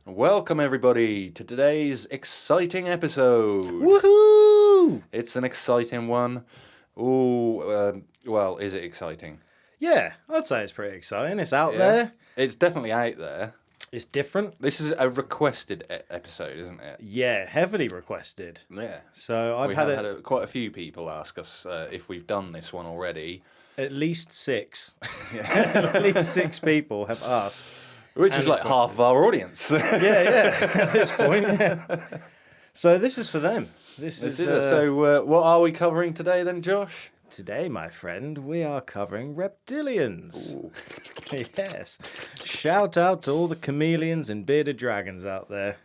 Welcome everybody to today's exciting episode. Woohoo! It's an exciting one. Ooh, well, is it exciting? Yeah, I'd say it's pretty exciting. It's out there. It's definitely out there. It's different. This is a requested episode, isn't it? Yeah, heavily requested. Yeah. So I've We had, have had quite a few people ask us if we've done this one already. at least 6. At least 6 people have asked. Which is like half of our audience. Yeah, at this point, yeah. So this is for them. This is it. So what are we covering today then, Josh? Today, my friend, we are covering reptilians. Ooh. Yes. Shout out to all the chameleons and bearded dragons out there.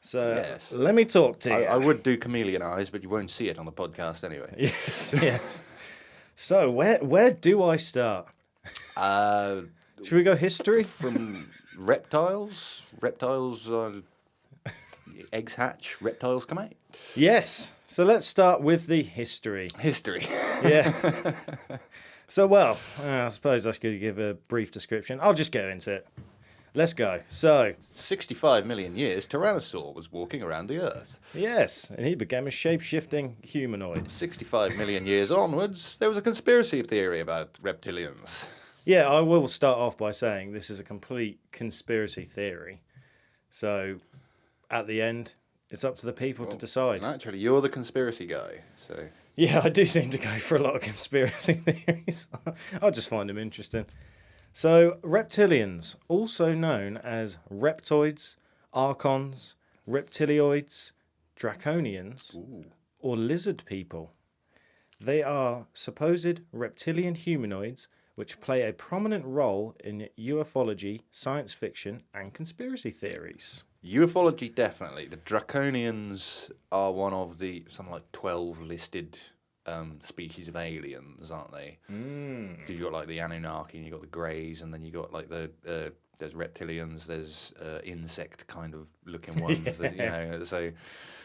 So Yes. let me talk to you. I would do chameleon eyes, but you won't see it on the podcast anyway. Yes. So where do I start? Should we go history? From reptiles? Reptiles, eggs hatch, reptiles come out. Yes. So let's start with the history. History. Yeah. So, I suppose I should give a brief description. I'll just go into it. Let's go. So, 65 million years, Tyrannosaur was walking around the Earth. yes, and he became a shape-shifting humanoid. 65 million years onwards, there was a conspiracy theory about reptilians. Yeah, I will start off by saying this is a complete conspiracy theory. So, at the end, it's up to the people to decide. Naturally, you're the conspiracy guy, so... Yeah, I do seem to go for a lot of conspiracy theories. I just find them interesting. So, reptilians, also known as reptoids, archons, reptilioids, draconians, or lizard people. They are supposed reptilian humanoids which play a prominent role in ufology, science fiction, and conspiracy theories. Ufology, definitely. The Draconians are one of the, something like 12 listed species of aliens, aren't they? You've got like the Anunnaki, and you've got the Greys, and then you've got like there's reptilians, there's insect kind of looking ones, that, you know. So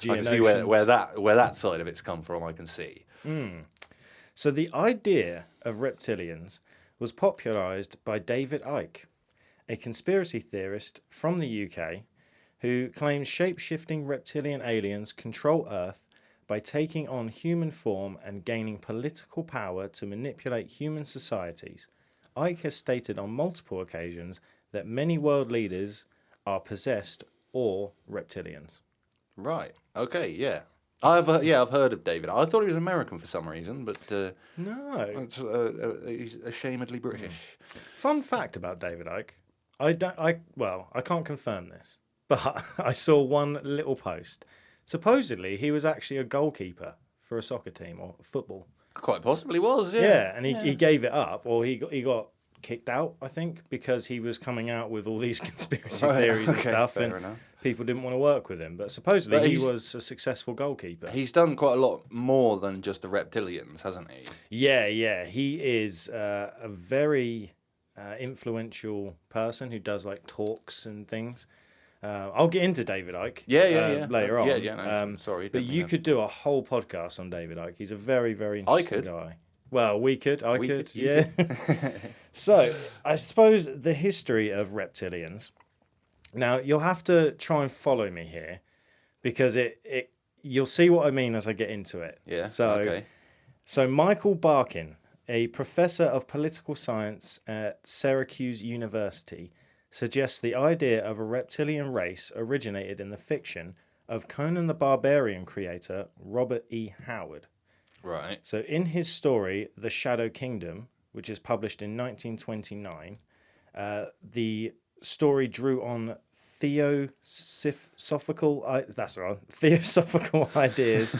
I can see where that side of it's come from. I can see. So the idea of reptilians was popularised by David Ike, a conspiracy theorist from the UK who claims shape-shifting reptilian aliens control Earth by taking on human form and gaining political power to manipulate human societies. Ike has stated on multiple occasions that many world leaders are possessed or reptilians. Right. Okay. Yeah. I've heard of David. I thought he was American for some reason, but No. He's ashamedly British. Fun fact about David Ike. I can't confirm this, but I saw one little post. Supposedly, he was actually a goalkeeper for a soccer team or football. Quite possibly was, yeah. Yeah, and he gave it up, or he got kicked out, I think, because he was coming out with all these conspiracy theories and stuff, and people didn't want to work with him. But supposedly, he was a successful goalkeeper. He's done quite a lot more than just the reptilians, hasn't he? Yeah. He is a very influential person who does like talks and things. I'll get into David Ike later on. No, sorry. But you could do a whole podcast on David Ike. He's a very, very interesting guy. Well, we could. I could. Yeah. So, I suppose the history of reptilians. Now, you'll have to try and follow me here because you'll see what I mean as I get into it. Yeah, So Michael Barkin, a professor of political science at Syracuse University, suggests the idea of a reptilian race originated in the fiction of Conan the Barbarian creator Robert E. Howard. Right. So in his story, The Shadow Kingdom, which is published in 1929, the story drew on theosophical ideas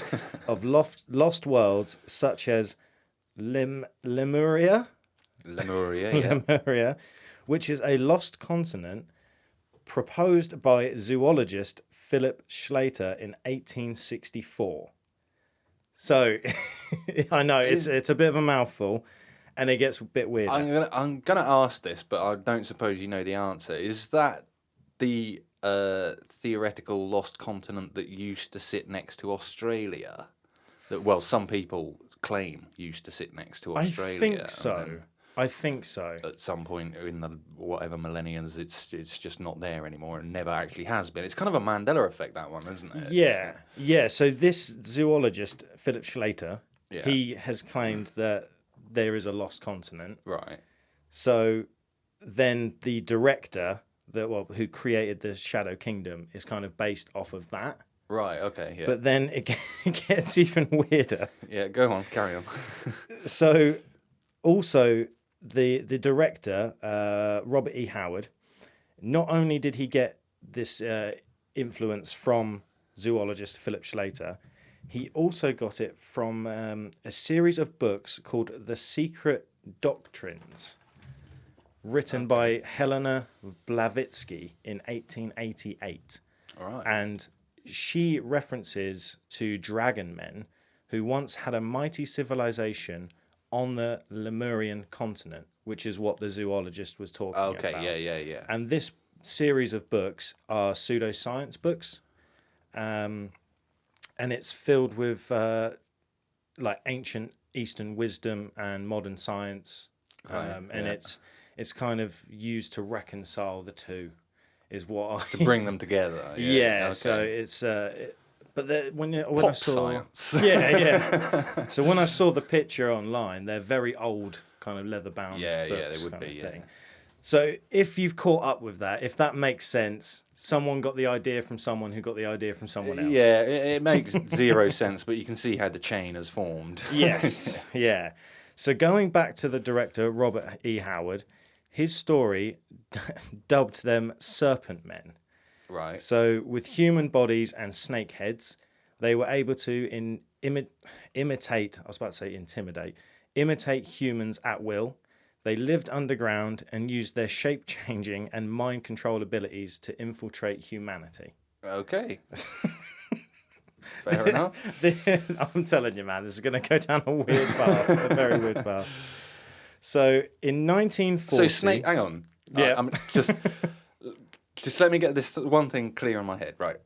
of lost worlds such as Lemuria, which is a lost continent proposed by zoologist Philip Schlater in 1864. So, I know it's a bit of a mouthful, and it gets a bit weird. I'm gonna ask this, but I don't suppose you know the answer. Is that the theoretical lost continent that used to sit next to Australia? That some people claim used to sit next to Australia. I think so. I think so. At some point in the whatever millenniums, it's just not there anymore and never actually has been. It's kind of a Mandela effect, that one, isn't it? Yeah, yeah. So this zoologist, Philip Schlater, Yeah. he has claimed that there is a lost continent. Right. So then the director who created the Shadow Kingdom is kind of based off of that. Right, okay, yeah. But then it gets even weirder. Yeah, go on, carry on. So also the director, Robert E. Howard, not only did he get this influence from zoologist Philip Schlater, he also got it from a series of books called The Secret Doctrines, written by Helena Blavatsky in 1888. All right. And she references to dragon men who once had a mighty civilization on the Lemurian continent, which is what the zoologist was talking about. Okay, yeah. And this series of books are pseudoscience books. And it's filled with like ancient Eastern wisdom and modern science. And it's kind of used to reconcile the two, is what I... To bring them together. Yeah, okay. so it's... but when Pop I saw... science. Yeah. So when I saw the picture online, they're very old, kind of leather-bound Yeah, books, they would kind be, of yeah. thing. So if you've caught up with that, if that makes sense, someone got the idea from someone who got the idea from someone else. Yeah, it makes zero sense, but you can see how the chain has formed. Yes, yeah. So going back to the director, Robert E. Howard, his story dubbed them serpent men. Right. So with human bodies and snake heads, they were able to imitate, I was about to say intimidate, imitate humans at will. They lived underground and used their shape-changing and mind control abilities to infiltrate humanity. Okay. Fair enough. I'm telling you, man, this is going to go down a weird path, a very weird path. So in 1940... So snake, hang on. Yeah. Just let me get this one thing clear in my head. Right.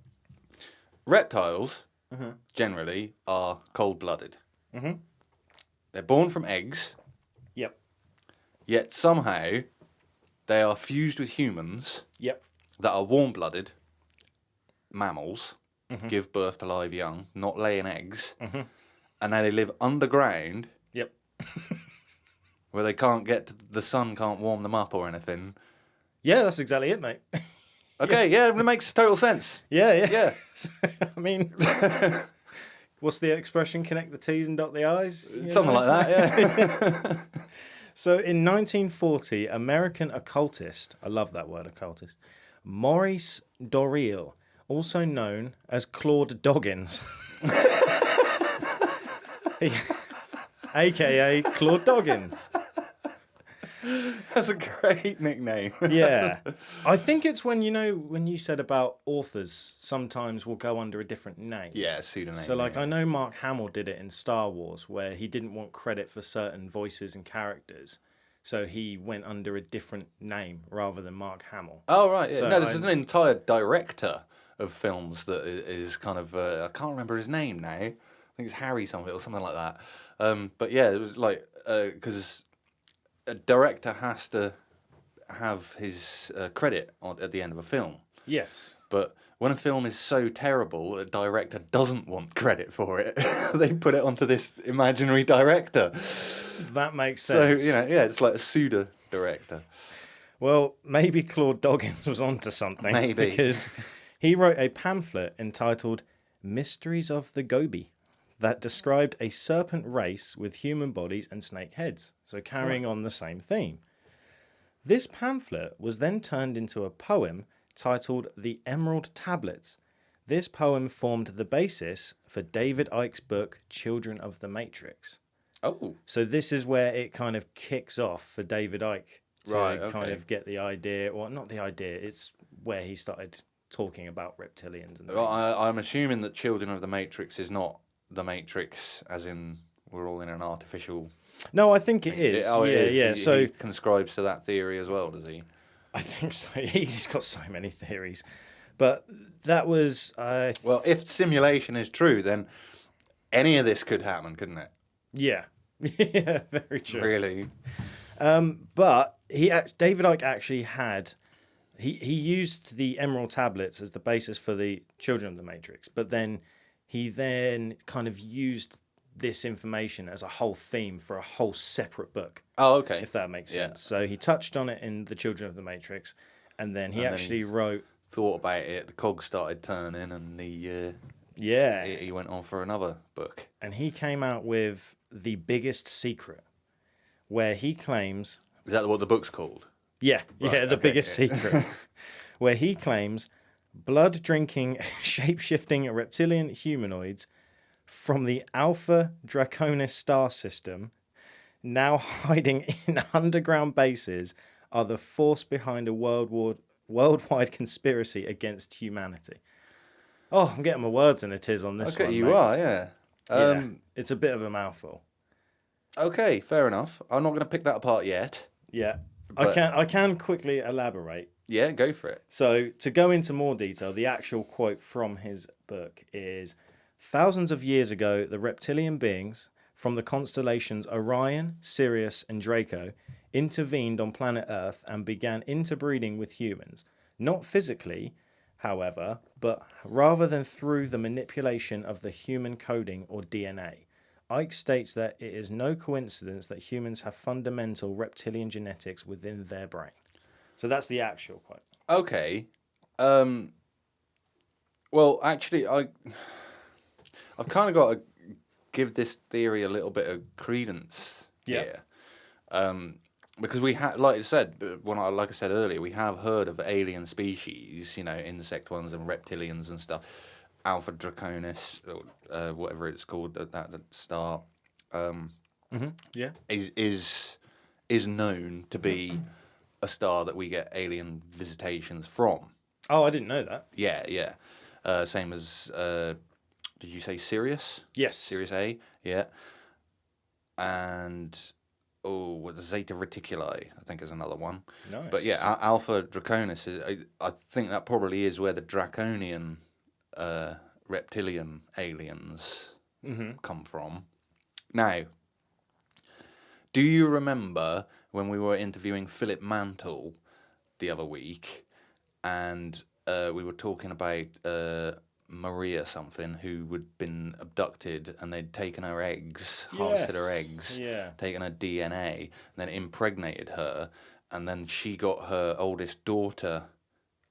Reptiles generally are cold-blooded. Mm-hmm. They're born from eggs. Yep. Yet somehow they are fused with humans Yep. that are warm-blooded mammals, give birth to live young, not laying eggs, and now they live underground Yep. where they can't get to, the sun can't warm them up or anything. Yeah, that's exactly it, mate. Okay, yeah, it makes total sense. Yeah. I mean, what's the expression? Connect the T's and dot the I's? Something like that, yeah. So in 1940, American occultist, I love that word, occultist, Maurice Doreal, also known as Claude Doggins, a.k.a. Claude Doggins. That's a great nickname. Yeah. I think it's when you said about authors sometimes will go under a different name. Yeah, pseudonym. So, I know Mark Hamill did it in Star Wars, where he didn't want credit for certain voices and characters, so he went under a different name rather than Mark Hamill. Oh, right, yeah. So No, there's an entire director of films that is kind of... I can't remember his name now. I think it's Harry something or something like that. But yeah, it was like... Because a director has to have his credit at the end of a film. Yes. But when a film is so terrible, a director doesn't want credit for it. They put it onto this imaginary director. That makes sense. So, it's like a pseudo-director. Well, maybe Claude Doggins was onto something. Maybe. Because he wrote a pamphlet entitled Mysteries of the Gobi that described a serpent race with human bodies and snake heads. So carrying on the same theme. This pamphlet was then turned into a poem titled The Emerald Tablets. This poem formed the basis for David Icke's book Children of the Matrix. Oh. So this is where it kind of kicks off for David Icke to kind of get the idea, well, not the idea, it's where he started talking about reptilians and things. Well, I'm assuming that Children of the Matrix is not the Matrix, as in we're all in an artificial... No, I think it is. Oh, it is. Yeah. So he conscribes to that theory as well, does he? I think so. He's got so many theories. But that was... Well, if simulation is true, then any of this could happen, couldn't it? Yeah. Yeah, very true. Really? But David Icke actually had. He used the Emerald tablets as the basis for the Children of the Matrix, but then he kind of used this information as a whole theme for a whole separate book. Oh, okay. If that makes sense. So he touched on it in the Children of the Matrix, and then he wrote. Thought about it. The cogs started turning, and he went on for another book. And he came out with The Biggest Secret, where he claims. Is that what the book's called? Yeah, right, The Biggest Secret, where he claims blood-drinking, shape-shifting reptilian humanoids from the Alpha Draconis star system, now hiding in underground bases, are the force behind a worldwide conspiracy against humanity. Oh, I'm getting my words in a tiz on this one. Okay, you mate. are, yeah. It's a bit of a mouthful. Okay, fair enough. I'm not going to pick that apart yet. Yeah. I can quickly elaborate. Yeah, go for it. So, to go into more detail, the actual quote from his book is, "Thousands of years ago, the reptilian beings from the constellations Orion, Sirius, and Draco intervened on planet Earth and began interbreeding with humans. Not physically, however, but rather than through the manipulation of the human coding or DNA. Ike states that it is no coincidence that humans have fundamental reptilian genetics within their brain." So that's the actual quote. Okay. Well, actually, I've kind of got to give this theory a little bit of credence here. Because we have, like I said earlier, we have heard of alien species, insect ones and reptilians and stuff. Alpha Draconis, or whatever it's called, that star, is known to be a star that we get alien visitations from. Oh, I didn't know that. Yeah. Same as, did you say Sirius? Yes. Sirius A, yeah. And, Zeta Reticuli, I think is another one. Nice. But yeah, Alpha Draconis, I think that probably is where the Draconian reptilian aliens come from. Now, do you remember when we were interviewing Philip Mantle the other week, and we were talking about Maria something who had been abducted, and they'd taken her eggs, harvested her eggs, taken her DNA, and then impregnated her, and then she got her oldest daughter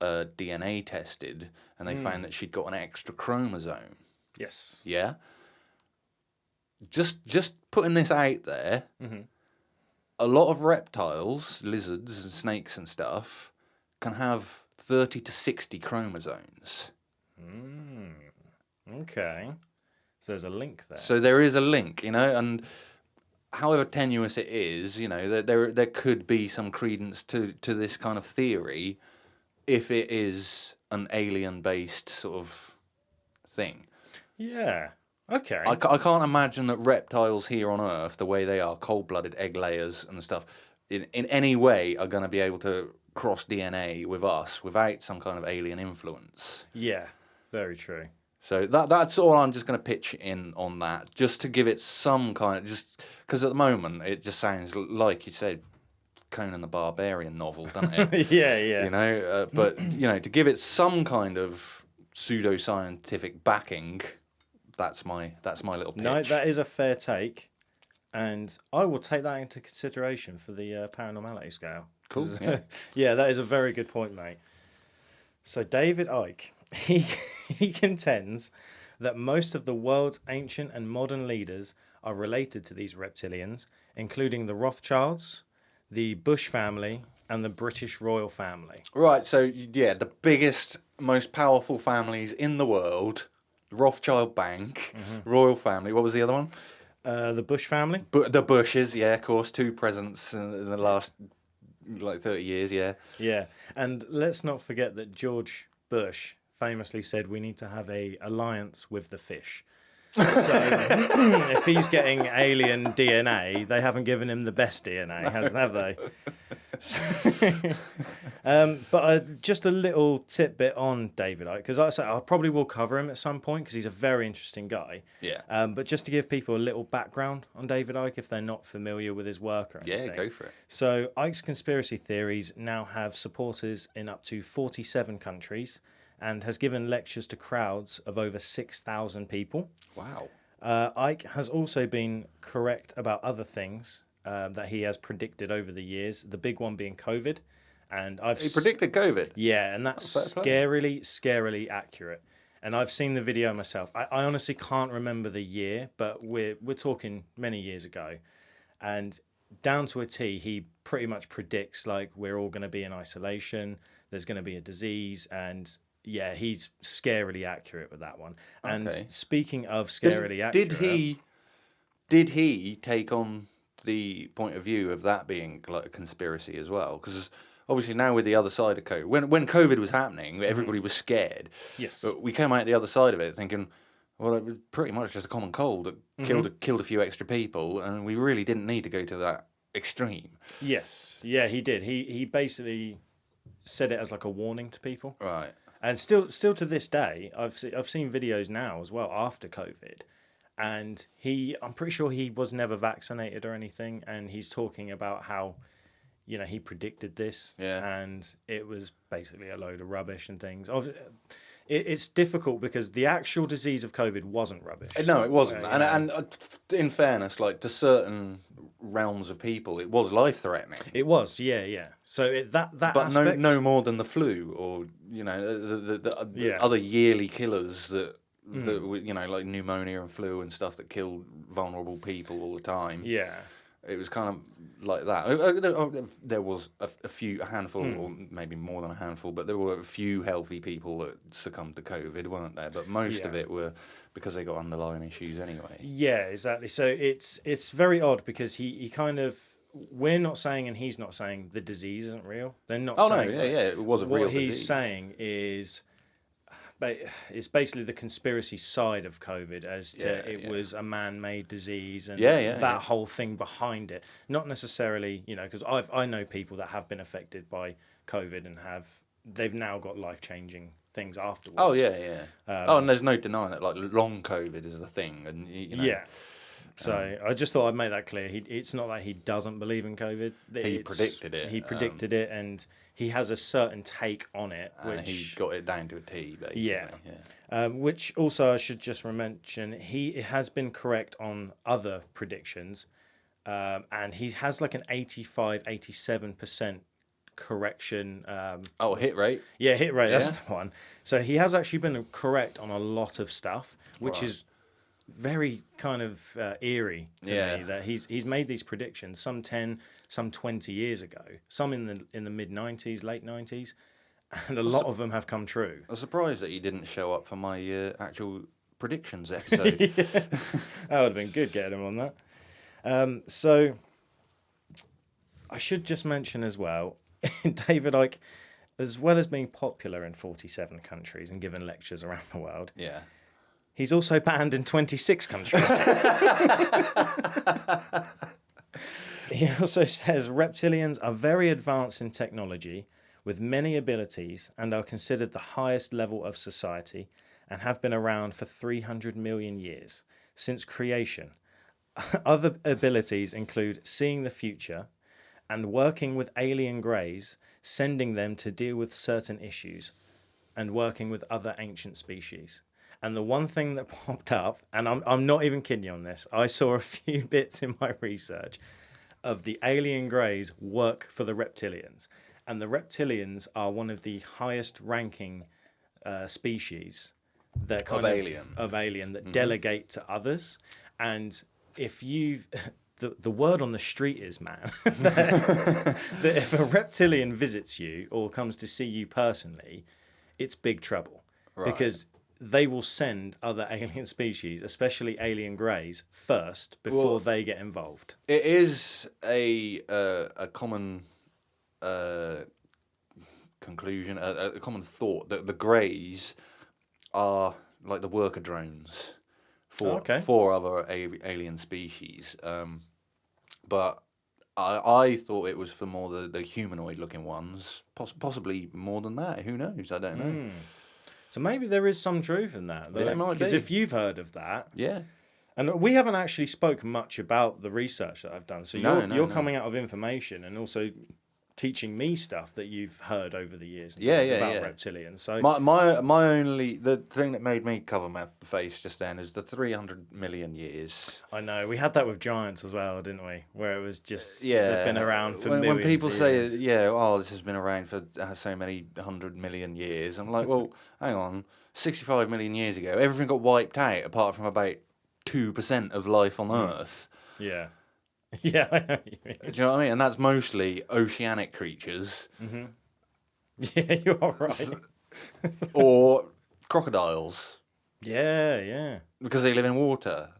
DNA tested, and they found that she'd got an extra chromosome. Yes. Yeah? Just putting this out there, a lot of reptiles, lizards and snakes and stuff, can have 30 to 60 chromosomes. Okay. So there's a link there. So there is a link, and however tenuous it is, there could be some credence to this kind of theory if it is an alien-based sort of thing. Yeah. Okay. I can't imagine that reptiles here on Earth, the way they are, cold-blooded egg layers and stuff, in any way are going to be able to cross DNA with us without some kind of alien influence. Yeah, very true. So that's all I'm just going to pitch in on that, just to give it some kind of, just because at the moment it just sounds like you said, Conan the Barbarian novel, doesn't it? Yeah. But to give it some kind of pseudoscientific backing, that's my little pitch. No, that is a fair take, and I will take that into consideration for the paranormality scale. Cool. Yeah, that is a very good point, mate. So David Icke, he contends that most of the world's ancient and modern leaders are related to these reptilians, including the Rothschilds, the Bush family, and the British royal family. Right, so yeah, the biggest, most powerful families in the world, Rothschild Bank, royal family. What was the other one? The Bush family. The Bushes, yeah, of course, 2 presidents in the last 30 years, yeah. Yeah, and let's not forget that George Bush famously said we need to have a alliance with the fish. So if he's getting alien DNA, they haven't given him the best DNA, have they? But just a little tidbit on David Icke, because like I say, I probably will cover him at some point because he's a very interesting guy. Yeah. But just to give people a little background on David Icke, if they're not familiar with his work or anything. Yeah, go for it. So Icke's conspiracy theories now have supporters in up to 47 countries and has given lectures to crowds of over 6,000 people. Wow. Icke has also been correct about other things that he has predicted over the years. The big one being COVID, and He predicted COVID. Yeah, and that's scarily accurate. And I've seen the video myself. I honestly can't remember the year, but we're talking many years ago, and down to a T, he pretty much predicts like we're all going to be in isolation. There's going to be a disease, and yeah, he's scarily accurate with that one. And speaking of scarily accurate, did he take on the point of view of that being like a conspiracy as well? Because obviously now with the other side of COVID, when COVID was happening, everybody was scared. Yes. But we came out the other side of it thinking, well, it was pretty much just a common cold that killed a few extra people, and we really didn't need to go to that extreme. Yes. Yeah, he did. He basically said it as like a warning to people. Right. And still to this day, I've seen videos now as well after COVID, and I'm pretty sure he was never vaccinated or anything, and he's talking about how, you know, he predicted this, and it was basically a load of rubbish and things. It's difficult because the actual disease of COVID wasn't rubbish. No, it wasn't. And in fairness, like to certain realms of people, it was life threatening. It was, yeah. So that but aspect, no more than the flu or the other yearly killers that you know, like pneumonia and flu and stuff that killed vulnerable people all the time. Yeah. It was kind of like that. There was a handful, or maybe more than a handful, but there were a few healthy people that succumbed to COVID, weren't there? But most of it were because they got underlying issues anyway. Yeah, exactly. So it's very odd because he kind of, we're not saying and he's not saying the disease isn't real. They're not saying no, it was a real disease. What he's saying is, it's basically the conspiracy side of COVID as to it was a man-made disease and that whole thing behind it. Not necessarily, you know, because I know people that have been affected by COVID and they've now got life-changing things afterwards. Oh, yeah. And there's no denying that, like, long COVID is the thing. And, you know, yeah. So I just thought I'd make that clear. It's not that he doesn't believe in COVID. He predicted it. He predicted it, and he has a certain take on it. And he got it down to a T, basically. Yeah. Which also I should just mention, he has been correct on other predictions, and he has like an 87% correction. Hit rate? Yeah, hit rate, that's the one. So he has actually been correct on a lot of stuff, which is very kind of eerie to me that he's made these predictions, some 10, some 20 years ago, some in the mid 90s, late 90s, and a lot of them have come true. I'm surprised that he didn't show up for my actual predictions episode. That would have been good getting him on that. So I should just mention as well, David Icke, as well as being popular in 47 countries and giving lectures around the world, he's also banned in 26 countries. He also says reptilians are very advanced in technology with many abilities and are considered the highest level of society and have been around for 300 million years since creation. Other abilities include seeing the future and working with alien greys, sending them to deal with certain issues, and working with other ancient species. And the one thing that popped up, and I'm not even kidding you on this, I saw a few bits in my research of the alien greys work for the reptilians. And the reptilians are one of the highest ranking species that kind of alien that delegate to others. And if you've... The word on the street is, man, that if a reptilian visits you or comes to see you personally, it's big trouble. Right. Because they will send other alien species, especially alien greys, first before they get involved. It is a common conclusion, a common thought that the greys are like the worker drones for other alien species. But I thought it was for more the humanoid-looking ones. Possibly more than that. Who knows? I don't know. So maybe there is some truth in that. Yeah, it might Because be. if you've heard of that, Yeah. and we haven't actually spoken much about the research that I've done. So you're No. coming out of information and also teaching me stuff that you've heard over the years. Yeah, about reptilians. So my only the thing that made me cover my face just then is the 300 million years. I know we had that with giants as well, didn't we? Where it was just Yeah, they've been around for when millions people of say years. this has been around for so many 100 million years. I'm like, well, hang on, 65 million years ago, everything got wiped out apart from about 2% of life on Earth. Yeah. Yeah, I know what you mean. Do you know what I mean? And that's mostly oceanic creatures. Yeah, you are right. Or crocodiles. Yeah. Because they live in water.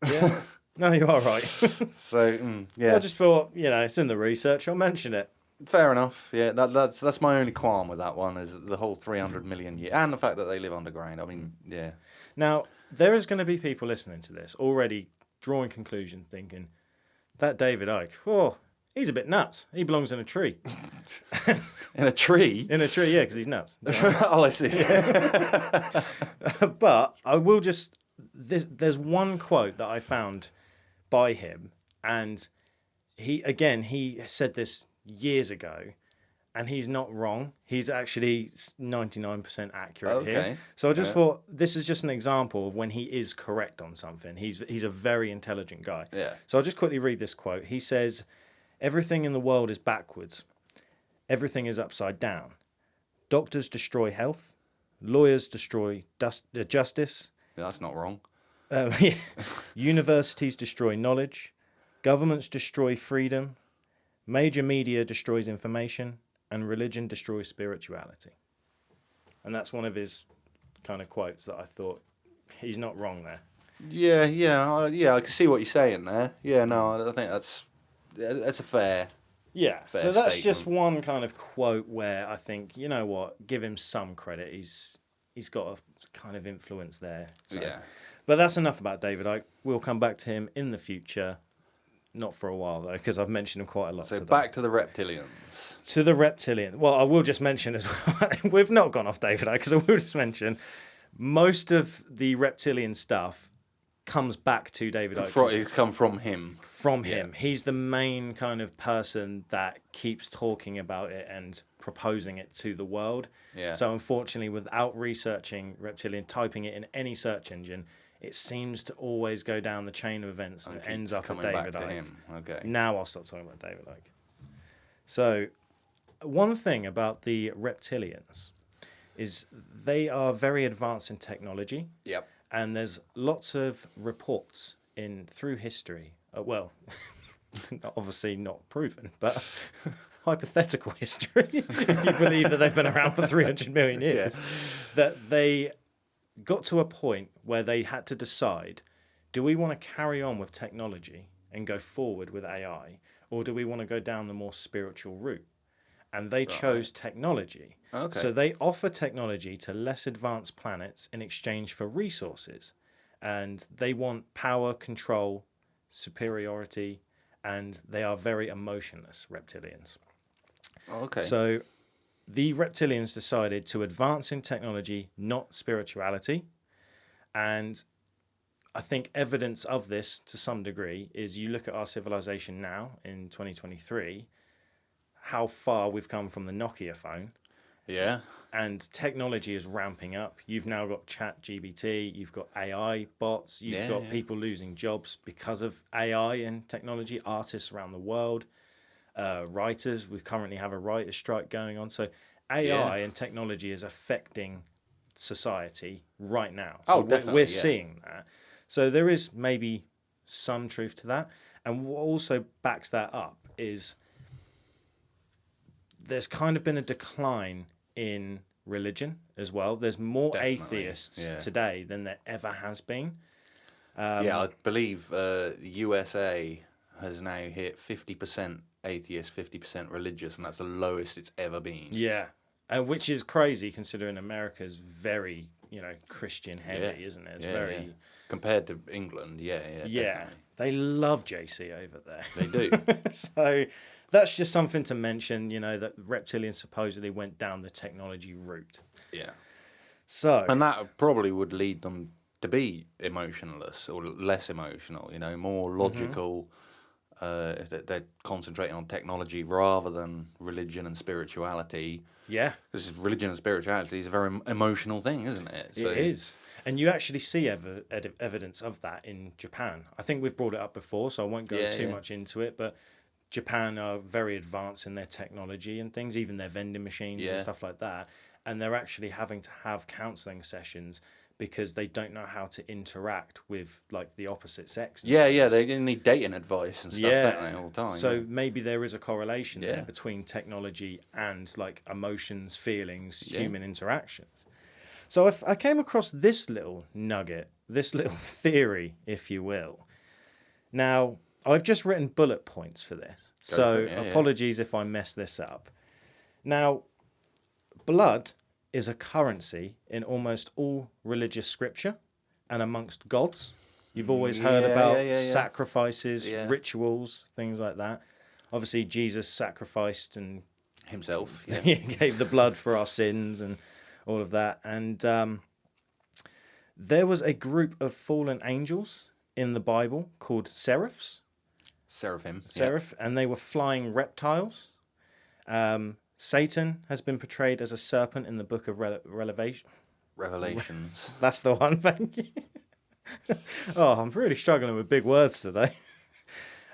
Yeah. No, you are right. So, yeah. I just thought, it's in the research. I'll mention it. Fair enough. Yeah, that's my only qualm with that one is the whole 300 million year and the fact that they live underground. I mean, yeah. Now, there is going to be people listening to this already drawing conclusions, thinking, that David Ike, he's a bit nuts. He belongs in a tree. In a tree? In a tree, yeah, because he's nuts. Oh, I see. But I will just... There's one quote that I found by him, and he said this years ago, and he's not wrong. He's actually 99% accurate here. So I just thought this is just an example of when he is correct on something. He's a very intelligent guy. Yeah. So I'll just quickly read this quote. He says, "Everything in the world is backwards. Everything is upside down. Doctors destroy health. Lawyers destroy justice. Yeah, that's not wrong. Universities destroy knowledge. Governments destroy freedom. Major media destroys information. And religion destroys spirituality." And that's one of his kind of quotes that I thought he's not wrong there. Yeah. I can see what you're saying there. Yeah, no, I think that's a fair. Yeah. Fair So that's statement. just one kind of quote where I think, you know what, give him some credit. He's got a kind of influence there. So. Yeah. But that's enough about David Ike. We'll come back to him in the future. Not for a while, though, because I've mentioned him quite a lot. So today. back to the reptilians. To the reptilian. Well, I will just mention as well, we've not gone off David Ike, because I will just mention most of the reptilian stuff comes back to David Ike. It's come from him. From him. He's the main kind of person that keeps talking about it and proposing it to the world. Yeah. So unfortunately, without researching reptilian, typing it in any search engine, it seems to always go down the chain of events and ends up at David Ike. Him. Okay. Now I'll stop talking about David Ike. So, one thing about the reptilians is they are very advanced in technology. Yep. And there's lots of reports through history. Obviously not proven, but hypothetical history, if you believe that they've been around for 300 million years, that they got to a point where they had to decide, do we want to carry on with technology and go forward with AI, or do we want to go down the more spiritual route? And they chose technology. Okay. So they offer technology to less advanced planets in exchange for resources. And they want power, control, superiority, and they are very emotionless, reptilians. Okay. So the reptilians decided to advance in technology, not spirituality. And I think evidence of this, to some degree, is you look at our civilization now in 2023, how far we've come from the Nokia phone. Yeah. And technology is ramping up. You've now got ChatGPT, you've got AI bots, you've got people losing jobs because of AI and technology, artists around the world. Writers, we currently have a writer's strike going on. So AI and technology is affecting society right now. So definitely. We're seeing that. So there is maybe some truth to that. And what also backs that up is there's kind of been a decline in religion as well. There's more atheists today than there ever has been. I believe the USA has now hit 50% atheist, 50% religious, and that's the lowest it's ever been. Yeah, which is crazy considering America's very Christian heavy, isn't it? It's very compared to England, yeah. Definitely. They love JC over there. They do. So that's just something to mention, that reptilians supposedly went down the technology route. Yeah. So, and that probably would lead them to be emotionless or less emotional, more logical. If they're concentrating on technology rather than religion and spirituality. Yeah. Because religion and spirituality is a very emotional thing, isn't it? So, it is. And you actually see evidence of that in Japan. I think we've brought it up before, so I won't go too much into it, but Japan are very advanced in their technology and things, even their vending machines and stuff like that. And they're actually having to have counselling sessions because they don't know how to interact with the opposite sex. They need dating advice and stuff, don't they, all the time. So maybe there is a correlation there between technology and emotions, feelings, human interactions. So I came across this little nugget, this little theory, if you will. Now, I've just written bullet points for this. Apologies if I mess this up. Now, blood is a currency in almost all religious scripture and amongst gods. You've always heard about sacrifices, rituals, things like that. Obviously, Jesus sacrificed and himself. He gave the blood for our sins and all of that. And there was a group of fallen angels in the Bible called seraphs. Seraphim. And they were flying reptiles. Satan has been portrayed as a serpent in the book of Revelations. That's the one, thank you. I'm really struggling with big words today.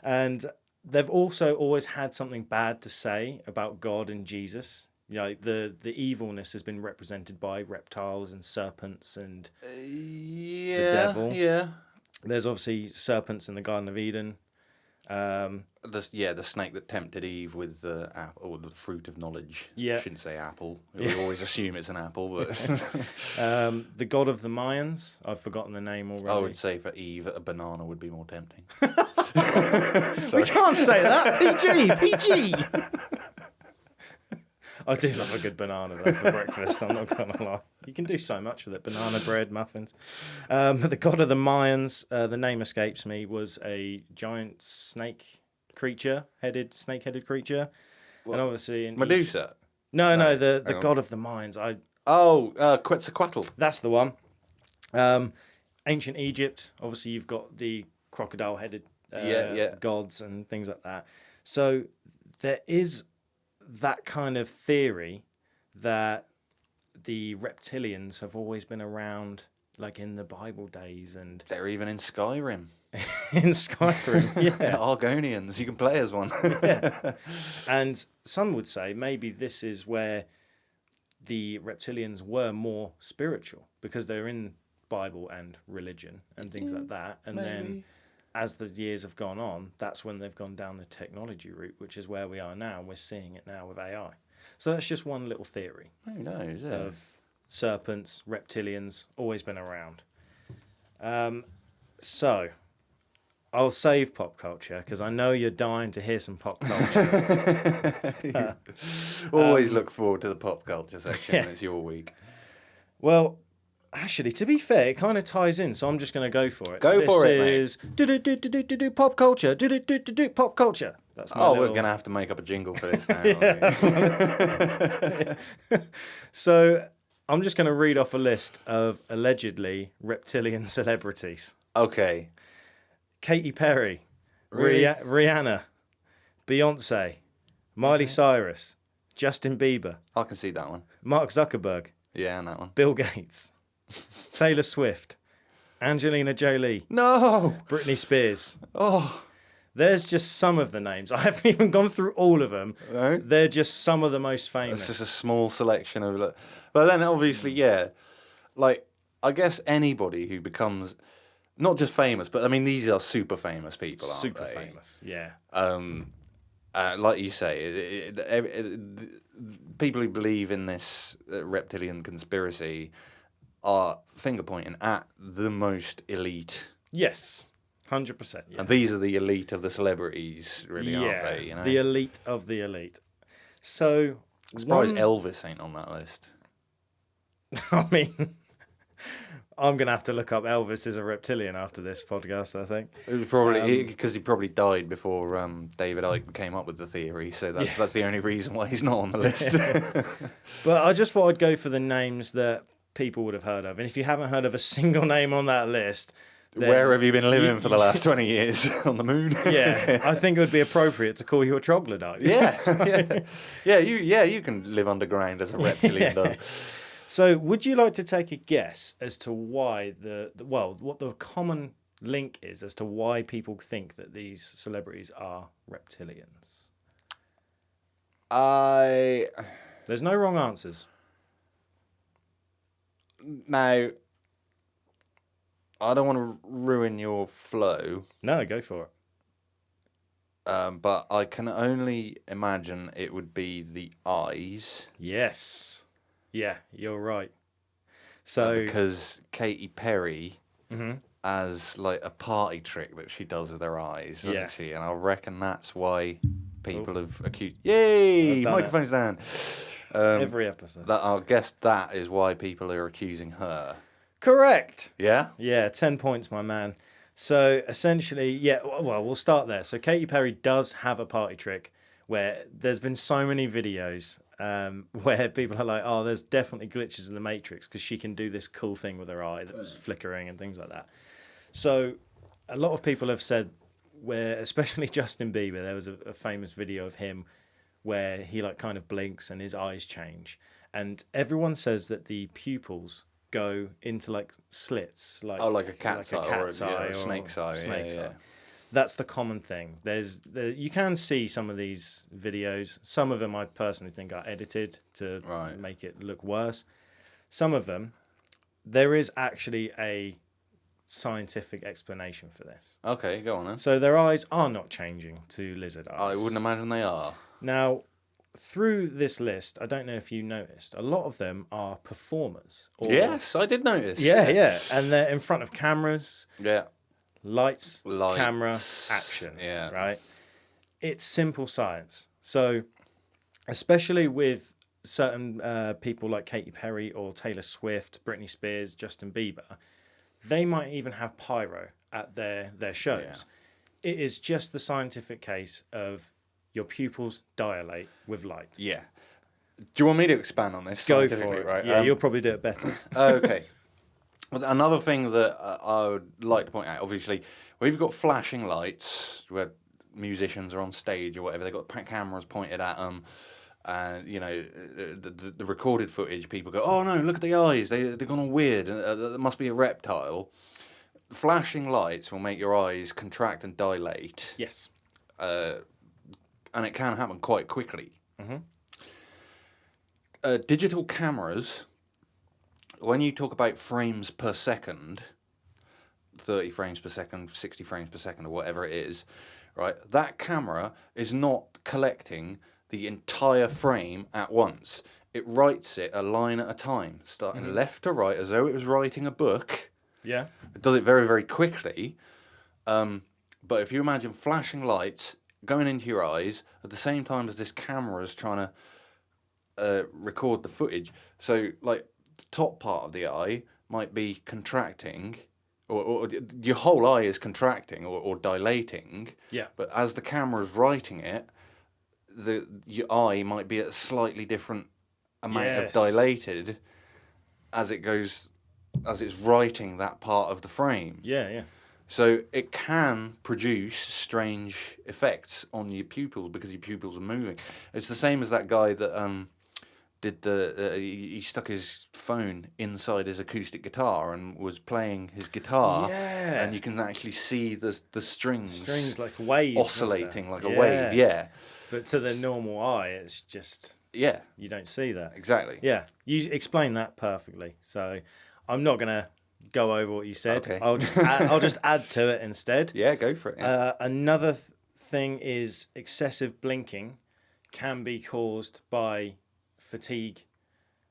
And they've also always had something bad to say about God and Jesus. The evilness has been represented by reptiles and serpents and the devil. Yeah. There's obviously serpents in the Garden of Eden. The snake that tempted Eve with the apple or the fruit of knowledge. Yeah. I shouldn't say apple. We always assume it's an apple, but the god of the Mayans. I've forgotten the name already. I would say for Eve, a banana would be more tempting. We can't say that. PG. I do love a good banana though for breakfast. I'm not gonna lie. You can do so much with it. Banana bread, muffins. The god of the Mayans, the name escapes me, was a giant snake-headed creature. What? And obviously in Medusa. No, the god of the Mayans. Quetzalcoatl. That's the one. Ancient Egypt. Obviously, you've got the crocodile-headed gods and things like that. So there is that kind of theory that the reptilians have always been around, in the Bible days, and they're even in Skyrim. In Skyrim, yeah. Argonians, you can play as one. Yeah. And some would say maybe this is where the reptilians were more spiritual because they're in Bible and religion and things like that. And then as the years have gone on, that's when they've gone down the technology route, which is where we are now. And we're seeing it now with AI. So that's just one little theory. Who knows? Yeah. Of serpents, reptilians, always been around. So I'll save pop culture because I know you're dying to hear some pop culture. Always look forward to the pop culture section when it's your week. Well, actually, to be fair, it kind of ties in, so I'm just going to go for it. Go for it, mate. This is pop culture. Pop culture. That's my we're going to have to make up a jingle for this now. So I'm just going to read off a list of allegedly reptilian celebrities. Okay. Katy Perry, Really? Rihanna, Beyonce, Miley Cyrus, Justin Bieber, I can see that one. Mark Zuckerberg, Yeah, and that one. Bill Gates, Taylor Swift, Angelina Jolie, No! Britney Spears. Oh. There's just some of the names. I haven't even gone through all of them. No? They're just some of the most famous. It's just a small selection of... But then, obviously, yeah, I guess anybody who becomes... Not just famous, but, I mean, these are super famous people, aren't Super they? famous, yeah. Like you say, people who believe in this reptilian conspiracy are finger-pointing at the most elite. Yes, 100%. Yeah. And these are the elite of the celebrities, really, aren't they? You know? The elite of the elite. So, I'm surprised Elvis ain't on that list. I mean, I'm going to have to look up Elvis is a reptilian after this podcast, I think. It was probably because he probably died before David Ike came up with the theory, so that's the only reason why he's not on the list. But I just thought I'd go for the names that people would have heard of. And if you haven't heard of a single name on that list... Where have you been living for the last 20 years? On the moon? Yeah, I think it would be appropriate to call you a troglodyte. Yes, you can live underground as a reptilian dog. So, would you like to take a guess as to why what the common link is as to why people think that these celebrities are reptilians? There's no wrong answers. Now, I don't want to ruin your flow. No, go for it. But I can only imagine it would be the eyes. Yes. Yeah, you're right. So because Katy Perry has like a party trick that she does with her eyes, doesn't she? And I reckon that's why people have accused. Yay! Microphone's down. Every episode. I guess that is why people are accusing her. Correct. Yeah? Yeah, 10 points, my man. So essentially, we'll start there. So Katy Perry does have a party trick where there's been so many videos where people are like, oh, there's definitely glitches in the Matrix because she can do this cool thing with her eye that was flickering and things like that. So a lot of people have said where, especially Justin Bieber, there was a famous video of him where he like kind of blinks and his eyes change. And everyone says that the pupils go into like slits, like a cat's eye or a snake's eye. Yeah. That's the common thing. You can see some of these videos. Some of them I personally think are edited to make it look worse. Some of them, there is actually a scientific explanation for this. Okay, go on then. So their eyes are not changing to lizard eyes. I wouldn't imagine they are. Now, through this list, I don't know if you noticed, a lot of them are performers. Yes, I did notice. Yeah. And they're in front of cameras. Yeah. Lights, camera, action. Yeah. Right? It's simple science. So, especially with certain people like Katy Perry or Taylor Swift, Britney Spears, Justin Bieber, they might even have pyro at their shows. Yeah. It is just the scientific case of your pupils dilate with light. Yeah. Do you want me to expand on this? Go for it. Right? Yeah, you'll probably do it better. Okay. Well, another thing that I would like to point out, obviously, we've got flashing lights where musicians are on stage or whatever. They've got cameras pointed at them. And, you know, the recorded footage, people go, oh, no, look at the eyes. They've gone all weird. That must be a reptile. Flashing lights will make your eyes contract and dilate. Yes. And it can happen quite quickly. Mm-hmm. Digital cameras, when you talk about frames per second, 30 frames per second, 60 frames per second, or whatever it is, right? That camera is not collecting the entire frame at once. It writes it a line at a time, starting left to right, as though it was writing a book. Yeah. It does it very, very quickly. But if you imagine flashing lights going into your eyes at the same time as this camera is trying to record the footage. So, like, the top part of the eye might be contracting, or your whole eye is contracting or dilating. Yeah. But as the camera is writing it, your eye might be at a slightly different amount of dilated as it's writing that part of the frame. Yeah. So it can produce strange effects on your pupils because your pupils are moving. It's the same as that guy that he stuck his phone inside his acoustic guitar and was playing his guitar. Yeah. And you can actually see the strings. Strings like waves. Oscillating like a wave, yeah. But to the normal eye, it's just... Yeah. You don't see that. Exactly. Yeah. You explained that perfectly. So I'm not going to go over what you said. Okay. I'll just add to it instead. Yeah, go for it. Yeah. Another thing is excessive blinking can be caused by fatigue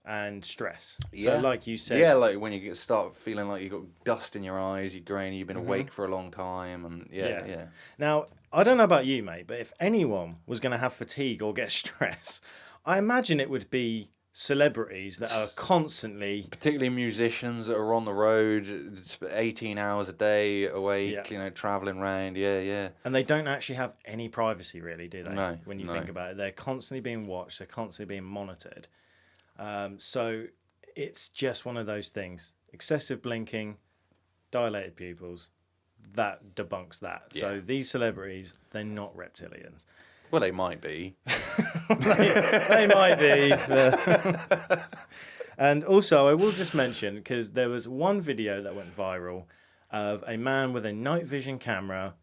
and stress. Yeah. So like you said... Yeah, like when you start feeling like you've got dust in your eyes, you're grainy, you've been awake for a long time, and yeah. Now, I don't know about you, mate, but if anyone was going to have fatigue or get stress, I imagine it would be celebrities that are constantly, particularly musicians that are on the road, 18 hours a day awake, traveling around. Yeah. and they don't actually have any privacy, really, do they? No. When you think about it, they're constantly being watched. They're constantly being monitored. So it's just one of those things. Excessive blinking, dilated pupils, that debunks that. Yeah. So these celebrities, they're not reptilians. Well, they might be. they might be. And also, I will just mention, because there was one video that went viral of a man with a night vision camera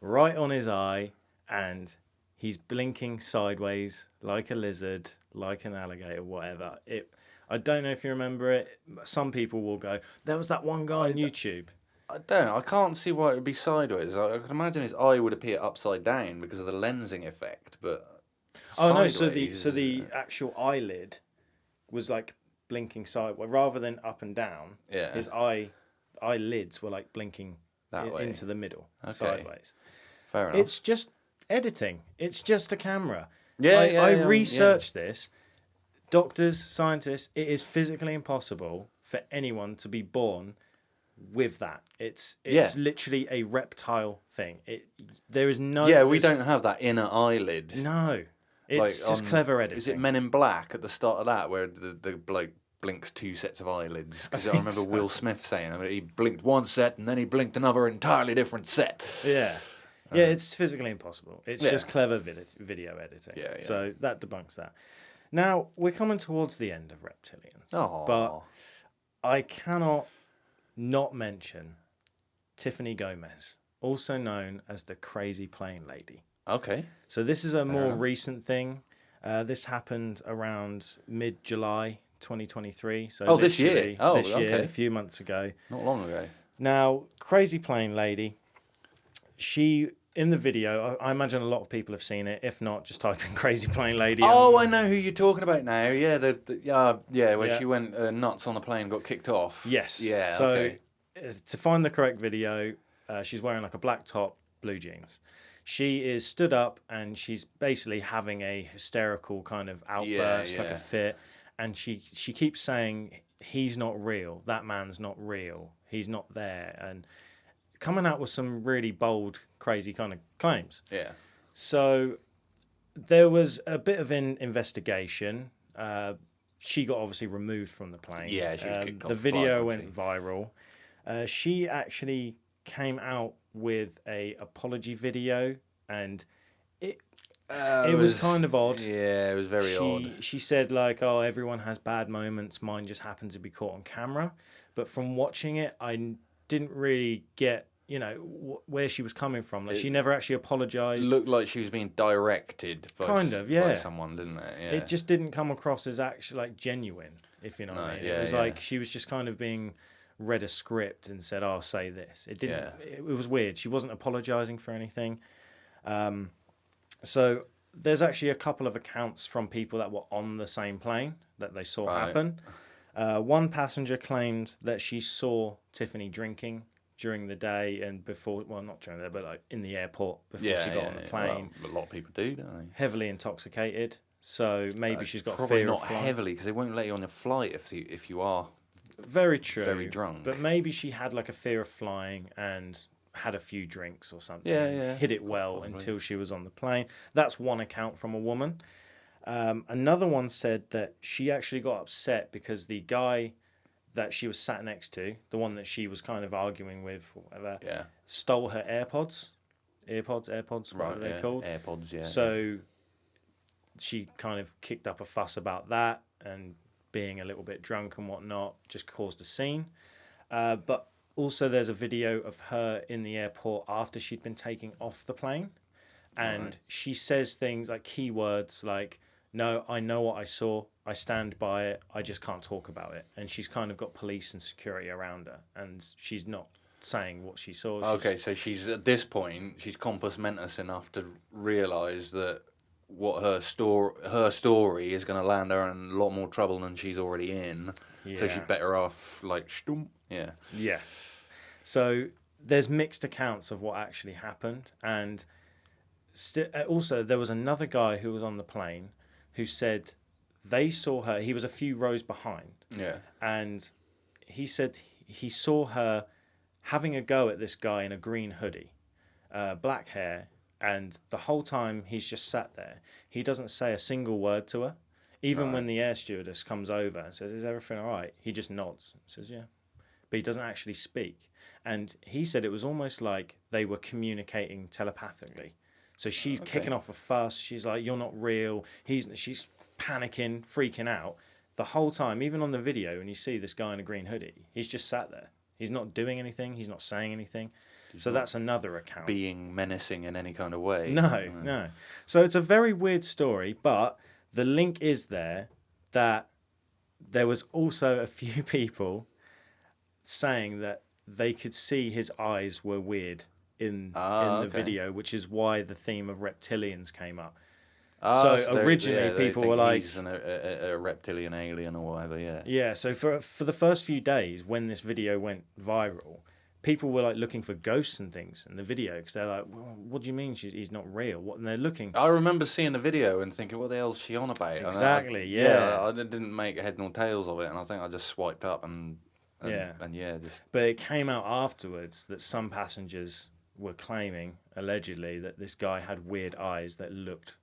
right on his eye, and he's blinking sideways like a lizard, like an alligator, whatever. I don't know if you remember it. Some people will go, there was that one guy on YouTube. I can't see why it would be sideways. I can imagine his eye would appear upside down because of the lensing effect, but sideways, no, so the actual eyelid was like blinking sideways rather than up and down. Yeah. His eyelids were like blinking into the middle, sideways. Fair enough. It's just editing. It's just a camera. I researched this. Doctors, scientists, it is physically impossible for anyone to be born with that. It's literally a reptile thing. There is no... Yeah, we don't have that inner eyelid. No. It's just clever editing. Is it Men in Black at the start of that where the bloke blinks 2 sets of eyelids? Because I remember Will Smith saying he blinked one set and then he blinked another entirely different set. Yeah. Yeah, it's physically impossible. It's just clever video editing. Yeah. So that debunks that. Now, we're coming towards the end of Reptilians. Oh. But I cannot not mention Tiffany Gomez, also known as the Crazy Plane Lady. Okay. So this is a more recent thing. This happened around mid-July 2023. So this year? This year, a few months ago. Not long ago. Now, Crazy Plane Lady, she... In the video, I imagine a lot of people have seen it. If not, just type in "Crazy Plane Lady." Oh, I know who you're talking about now. Yeah, where she went nuts on the plane, got kicked off. Yes. Yeah. So, okay. To find the correct video, she's wearing like a black top, blue jeans. She is stood up and she's basically having a hysterical kind of outburst, like a fit, and she keeps saying, "He's not real. That man's not real. He's not there," and coming out with some really bold, crazy kind of claims. Yeah. So there was a bit of an investigation. She got obviously removed from the plane. Yeah, she was kicked off the video went viral. She actually came out with a apology video, and it was kind of odd. Yeah, it was very odd. She said like, "Oh, everyone has bad moments. Mine just happened to be caught on camera." But from watching it, I didn't really get where she was coming from. Like, she never actually apologized. It looked like she was being directed by someone, didn't it? Yeah. It just didn't come across as actually like genuine, if you know what I mean. It was like she was just kind of being read a script and said, "Oh, say this." It didn't. It was weird. She wasn't apologizing for anything. So there's actually a couple of accounts from people that were on the same plane that they saw happen. One passenger claimed that she saw Tiffany drinking during the day and before, well, not during the day, but like in the airport before she got on the plane. Well, a lot of people do, don't they? Heavily intoxicated, so maybe she's got probably fear not of flying. heavily, because they won't let you on the flight if you are very true, very drunk. But maybe she had like a fear of flying and had a few drinks or something. Yeah. Hid it well until she was on the plane. That's one account from a woman. Another one said that she actually got upset because the guy that she was sat next to, the one that she was kind of arguing with, or whatever, stole her AirPods, whatever they're called. AirPods, yeah. So she kind of kicked up a fuss about that, and being a little bit drunk and whatnot just caused a scene. But also there's a video of her in the airport after she'd been taken off the plane, and she says things like keywords like, "No, I know what I saw. I stand by it. I just can't talk about it." And she's kind of got police and security around her, and she's not saying what she saw. So she's at this point, she's compos mentis enough to realise that what her story is going to land her in a lot more trouble than she's already in. Yeah. So she's better off like stump. Yeah. Yes. So there's mixed accounts of what actually happened, and also there was another guy who was on the plane who said they saw her. He was a few rows behind. Yeah. And he said he saw her having a go at this guy in a green hoodie, black hair, and the whole time he's just sat there. He doesn't say a single word to her. Even when the air stewardess comes over and says, "Is everything all right?" He just nods and says, "Yeah." But he doesn't actually speak. And he said it was almost like they were communicating telepathically. So she's kicking off a fuss. She's like, "You're not real." She's panicking, freaking out. The whole time, even on the video, when you see this guy in a green hoodie, he's just sat there. He's not doing anything. He's not saying anything. So that's another account. Being menacing in any kind of way. No. So it's a very weird story, but the link is there that there was also a few people saying that they could see his eyes were weird in the video, which is why the theme of reptilians came up. So originally people were like, he's a reptilian alien or whatever, yeah. Yeah, so for the first few days when this video went viral, people were like looking for ghosts and things in the video because they're like, "Well, what do you mean he's not real?" And they're looking. I remember seeing the video and thinking, "What the hell's she on about?" Exactly, I didn't make head nor tails of it, and I think I just swiped up and just. But it came out afterwards that some passengers were claiming, allegedly, that this guy had weird eyes that looked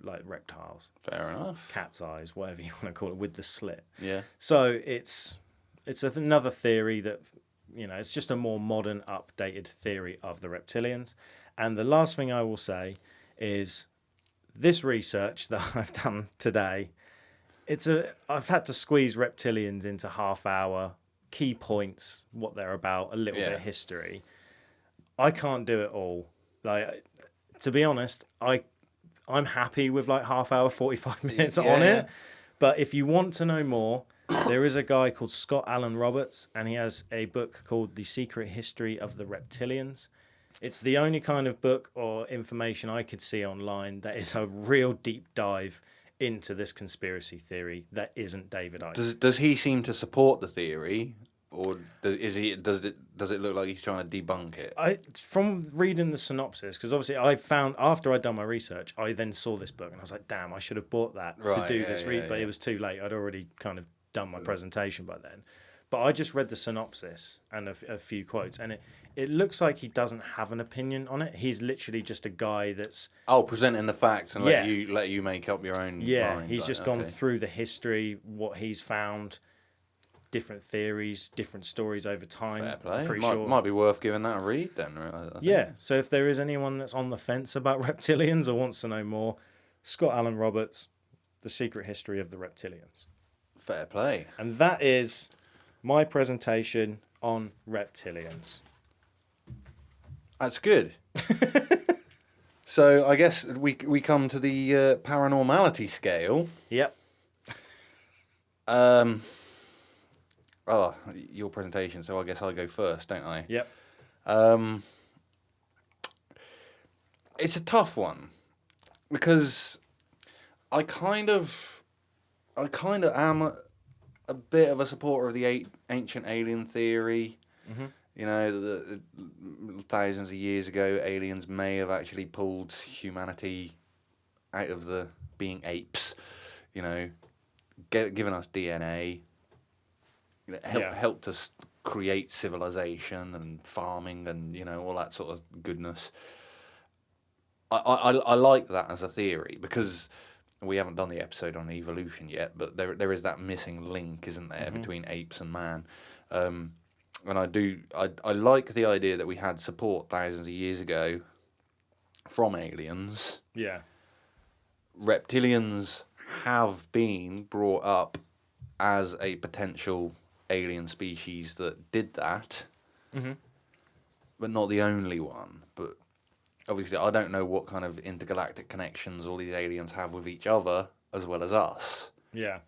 like reptiles. Fair enough. Cat's eyes, whatever you want to call it, with the slit. Yeah. So it's another theory that, it's just a more modern, updated theory of the reptilians. And the last thing I will say is this research that I've done today, I've had to squeeze reptilians into half-hour, key points, what they're about, a little bit of history. I can't do it all. Like, to be honest, I'm happy with like half hour, 45 minutes on it. But if you want to know more, there is a guy called Scott Allen Roberts, and he has a book called The Secret History of the Reptilians. It's the only kind of book or information I could see online that is a real deep dive into this conspiracy theory that isn't David Ike. Does he seem to support the theory? Or does it look like he's trying to debunk it? From reading the synopsis, because obviously I found, after I'd done my research, I then saw this book and I was like, damn, I should have bought that to do this read, but it was too late. I'd already kind of done my presentation by then. But I just read the synopsis and a few quotes, and it looks like he doesn't have an opinion on it. He's literally just a guy that's presenting the facts and let you make up your own mind. He's just gone through the history, what he's found, different theories, different stories over time. Fair play. Might be worth giving that a read then. I think. Yeah. So if there is anyone that's on the fence about reptilians or wants to know more, Scott Allen Roberts, The Secret History of the Reptilians. Fair play. And that is my presentation on reptilians. That's good. So I guess we come to the paranormality scale. Yep. Your presentation, so I guess I'll go first, don't I? Yep. It's a tough one because I kind of am a bit of a supporter of the ancient alien theory. Mm-hmm. The thousands of years ago, aliens may have actually pulled humanity out of the being apes. Given us DNA. Helped us create civilization and farming and all that sort of goodness. I like that as a theory because we haven't done the episode on evolution yet, but there is that missing link, isn't there, between apes and man? And I like the idea that we had support thousands of years ago from aliens. Yeah. Reptilians have been brought up as a potential alien species that did that, but not the only one. But obviously, I don't know what kind of intergalactic connections all these aliens have with each other as well as us. Yeah.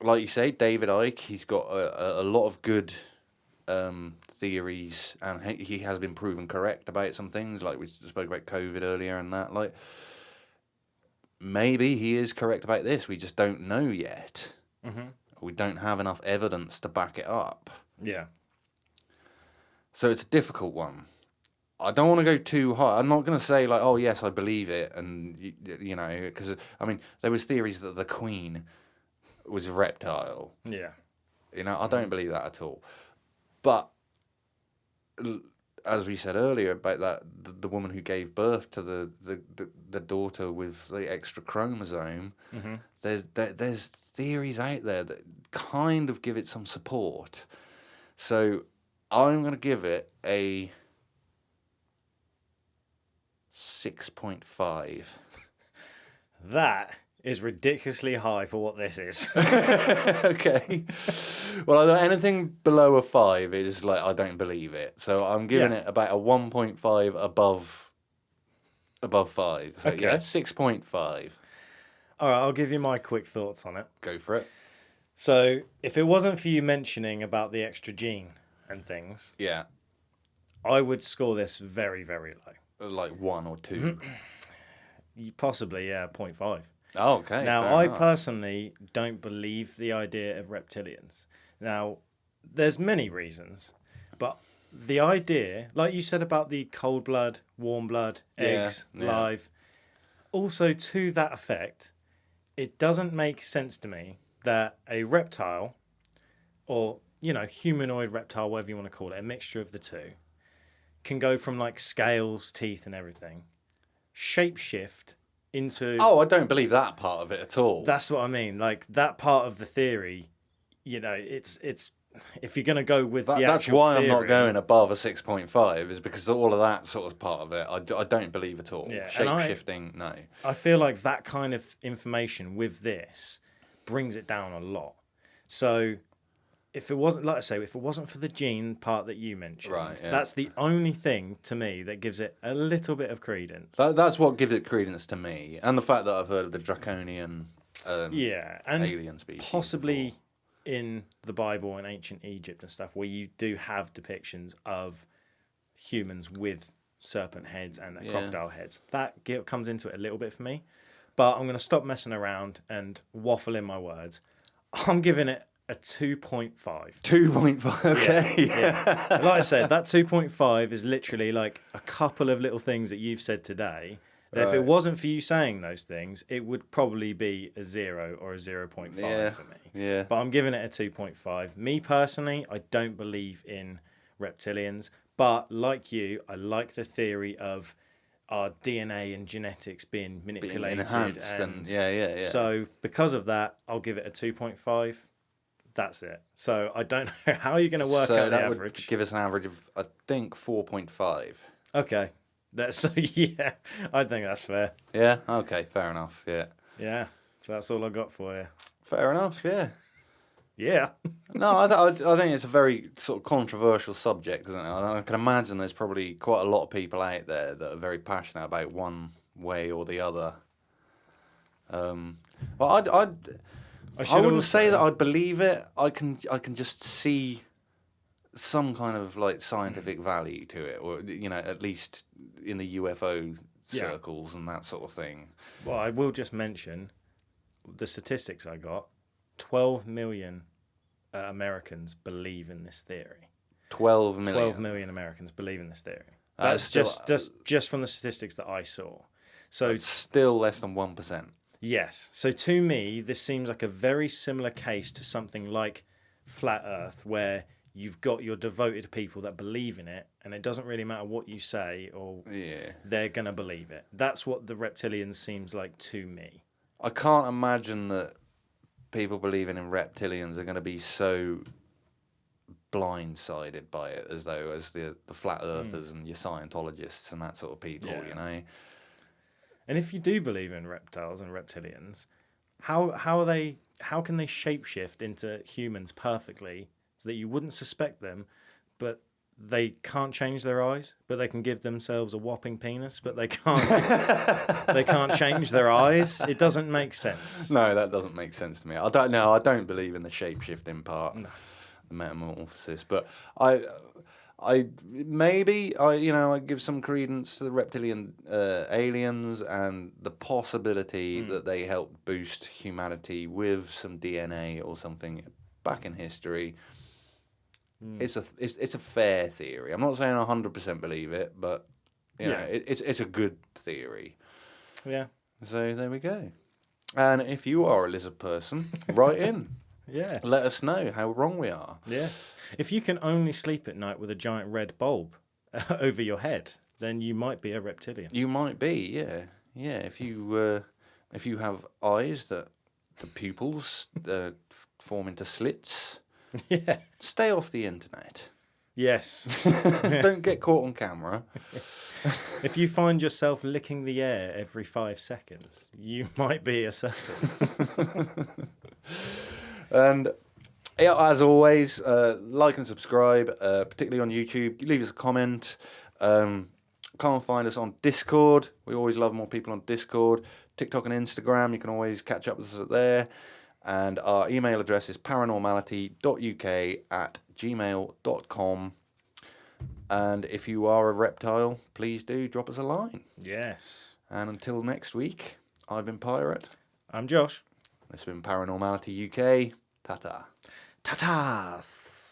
Like you say, David Ike, he's got a lot of good theories, and he has been proven correct about some things. Like we spoke about COVID earlier and that. Like, maybe he is correct about this. We just don't know yet. Mm-hmm. We don't have enough evidence to back it up. Yeah. So it's a difficult one. I don't want to go too high. I'm not going to say like, oh yes, I believe it, and you know, because I mean, there was theories that the Queen was a reptile. Yeah. You know, I don't believe that at all. But as we said earlier about that, the woman who gave birth to the daughter with the extra chromosome, there's theories out there that kind of give it some support. So I'm going to give it a 6.5. That is ridiculously high for what this is. Okay. Well, anything below a 5 is like, I don't believe it. So I'm giving it about a 1.5 above 5. So Okay. yeah, 6.5. All right, I'll give you my quick thoughts on it. Go for it. So, if it wasn't for you mentioning about the extra gene and things, Yeah. I would score this very, very low. Like 1 or 2. Possibly, yeah, 0.5. Oh, okay. Now, fair I enough. personally don't believe the idea of reptilians. Now, there's many reasons, but the idea, like you said about the cold blood, warm blood, eggs, live, also to that effect, it doesn't make sense to me that a reptile, or, you know, humanoid reptile, whatever you want to call it, a mixture of the two, can go from like scales, teeth, and everything, shapeshift into. Oh, I don't believe that part of it at all. That's what I mean. Like that part of the theory, you know, it's if you're going to go with the That's actual why theory, I'm not going above a 6.5, is because all of that sort of part of it, I don't believe at all. Yeah, Shape-shifting, no. I feel like that kind of information with this brings it down a lot. So if it wasn't, like I say, if it wasn't for the gene part that you mentioned, Right, yeah. that's the only thing to me that gives it a little bit of credence. That's what gives it credence to me, and the fact that I've heard of the draconian and alien species. possibly before. in the Bible and ancient Egypt and stuff, where you do have depictions of humans with serpent heads and crocodile heads. That comes into it a little bit for me. But I'm going to stop messing around and waffle in my words. I'm giving it a 2.5. 2.5, okay. Yeah. Like I said, that 2.5 is literally like a couple of little things that you've said today. That if it wasn't for you saying those things, it would probably be a 0 or a 0.5 for me. Yeah. But I'm giving it a 2.5. Me personally, I don't believe in reptilians. But like you, I like the theory of our DNA and genetics being manipulated. Enhanced and yeah. So because of that, I'll give it a 2.5. That's it. So I don't know how you're going to work out the that average. would give us an average of, I think, 4.5. Okay. So yeah, I think that's fair. Yeah. Okay. Fair enough. Yeah. Yeah. So that's all I got for you. Fair enough. Yeah. Yeah. No, I think it's a very sort of controversial subject, isn't it? I can imagine there's probably quite a lot of people out there that are very passionate about one way or the other. Well, I wouldn't say that I believe it. I can just see some kind of like scientific value to it, or you know, at least in the UFO circles and that sort of thing. Well, I will just mention the statistics I got. 12 million Americans believe in this theory. 12 million. 12 million Americans believe in this theory. That's That's just from the statistics that I saw. So it's still less than 1%. Yes. So to me, this seems like a very similar case to something like Flat Earth, where you've got your devoted people that believe in it, and it doesn't really matter what you say, or they're going to believe it. That's what the reptilians seems like to me. I can't imagine that people believing in reptilians are going to be so blindsided by it as the flat earthers and your Scientologists and that sort of people, you know. And if you do believe in reptiles and reptilians, how can they shapeshift into humans perfectly so that you wouldn't suspect them, but they can't change their eyes, but they can give themselves a whopping penis, but they can't change their eyes? It doesn't make sense. No, that doesn't make sense to me. I don't believe in the shape-shifting part, the metamorphosis, but I give some credence to the reptilian aliens and the possibility that they helped boost humanity with some DNA or something back in history. It's a fair theory. I'm not saying I 100% believe it, but You know, it's a good theory. Yeah. So there we go. And if you are a lizard person, write in. Yeah. Let us know how wrong we are. Yes. If you can only sleep at night with a giant red bulb over your head, then you might be a reptilian. You might be, yeah. Yeah, if you have eyes that the pupils form into slits, Yeah. stay off the internet. Yes. Don't get caught on camera. If you find yourself licking the air every 5 seconds, you might be a serpent. And yeah, as always, like and subscribe, particularly on YouTube. Leave us a comment. Come and find us on Discord. We always love more people on Discord. TikTok and Instagram, you can always catch up with us there. And our email address is paranormality.uk@gmail.com. And if you are a reptile, please do drop us a line. Yes. And until next week, I've been Pirate. I'm Josh. This has been Paranormality UK. Ta-ta. Ta-tas.